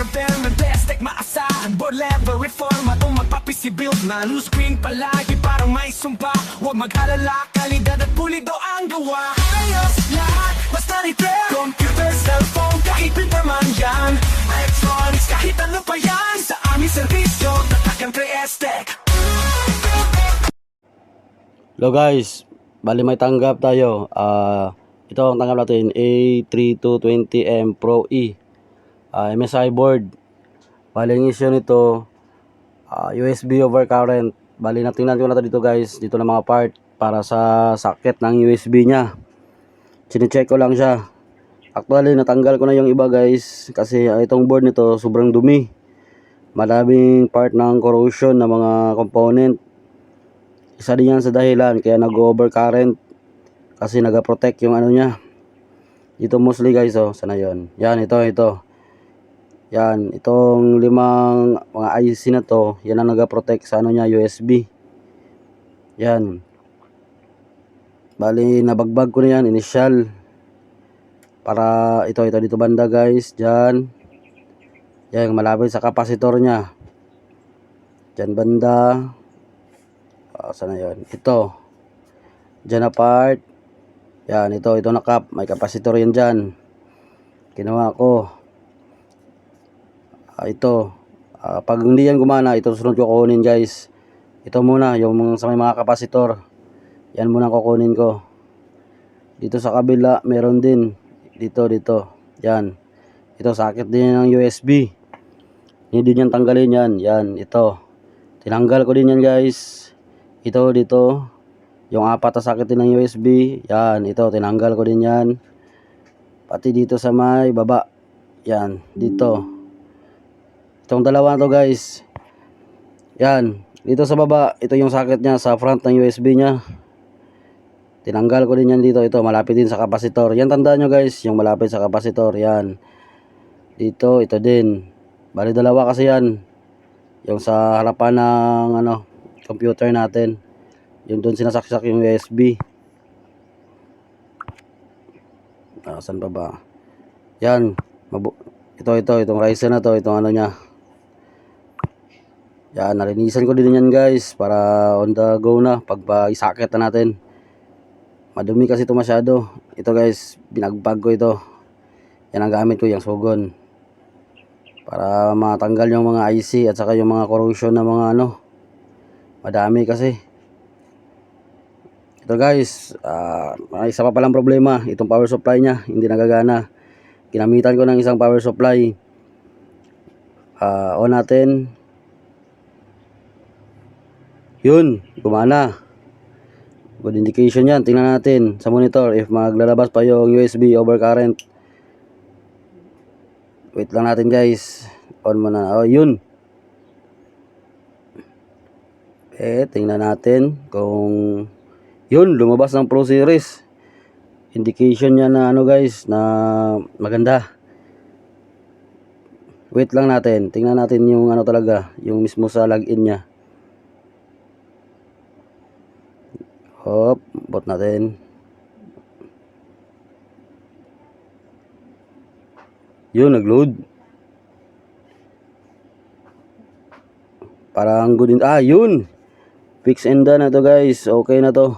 computer may best tech maasahan. Board level reforma itong magpapisibuild na loose screen palagi parang may sumpa. Huwag mag-alala, kalidad at pulido ang gawa. Ayos lahat, basta repair. Computer, cellphone, kahit printer man yan. Electronics, kahit ano pa yan. Sa aming servisyo, tatakang 3S Tech. Hello guys, bali may tanggap tayo. Ito ang tanggap natin, A3220M Pro E, MSI board. Bali ang issue nito, USB overcurrent. Bali natingnan ko na dito guys, dito na mga part para sa socket ng USB nya. Sine-check ko lang siya. Actually natanggal ko na yung iba guys, kasi itong board nito sobrang dumi. Maraming part ng corrosion ng mga component. Isa din yan sa dahilan kaya nag-overcurrent, kasi nag-protect yung ano nya. Dito mostly guys, sana yon. Yan, ito. Yan, itong limang mga IC na to, yan ang nag-protect sa ano nya, USB. Yan. Bali, nabagbag ko na yan, initial. Para ito dito banda guys, dyan. Yan, malapit sa kapasitor nya. Dyan banda. Sana yon. Ito. Dyan na part. Yan, ito na cap. May kapasitor yan dyan. Ginawa ko. Ito. Pag hindi yan gumana, ito sunod ko kukunin guys. Ito muna, yung sa may mga kapasitor. Yan muna kukunin ko. Dito sa kabila, meron din. Dito. Yan. Ito, sakit din ng USB. Hindi din yan tanggalin yan. Yan, ito. Tinanggal ko din yan guys. Ito dito, yung apat na sakit din ng USB. Yan, ito tinanggal ko din yan. Pati dito sa may baba. Yan, dito. Itong dalawa to guys. Yan, dito sa baba, ito yung sakit nya sa front ng USB nya. Tinanggal ko din yan dito. Ito malapit din sa kapasitor. Yan, tandaan nyo guys, yung malapit sa kapasitor. Yan. Dito, ito din. Bali dalawa kasi yan. Yung sa harapan ng computer natin, yung doon sinasaksak yung USB. Saan pa ba? Yan, itong Ryzen na to, itong ano nya. Yan, nalinisan ko din yan guys, para on the go na pag isakit na natin. Madumi kasi ito masyado. Ito guys, binagbag ko ito. Yan ang gamit ko, yung sugon, para matanggal yung mga IC at saka yung mga corrosion na mga madami kasi. Ito guys, may isa pa palang problema. Itong power supply nya hindi nagagana. Ginamitan ko ng isang power supply. On natin. Yun, gumana. Good indication yan. Tingnan natin sa monitor if maglalabas pa yung USB overcurrent. Wait lang natin guys. On muna. Yun. Tingnan natin kung yun, lumabas ng Pro Series. Indication niya na guys, na maganda. Wait lang natin. Tingnan natin yung talaga, yung mismo sa login niya. Hop, bot natin. Yun, nag-load. Parang good din. Yun. Fix and done na to guys. Okay na to.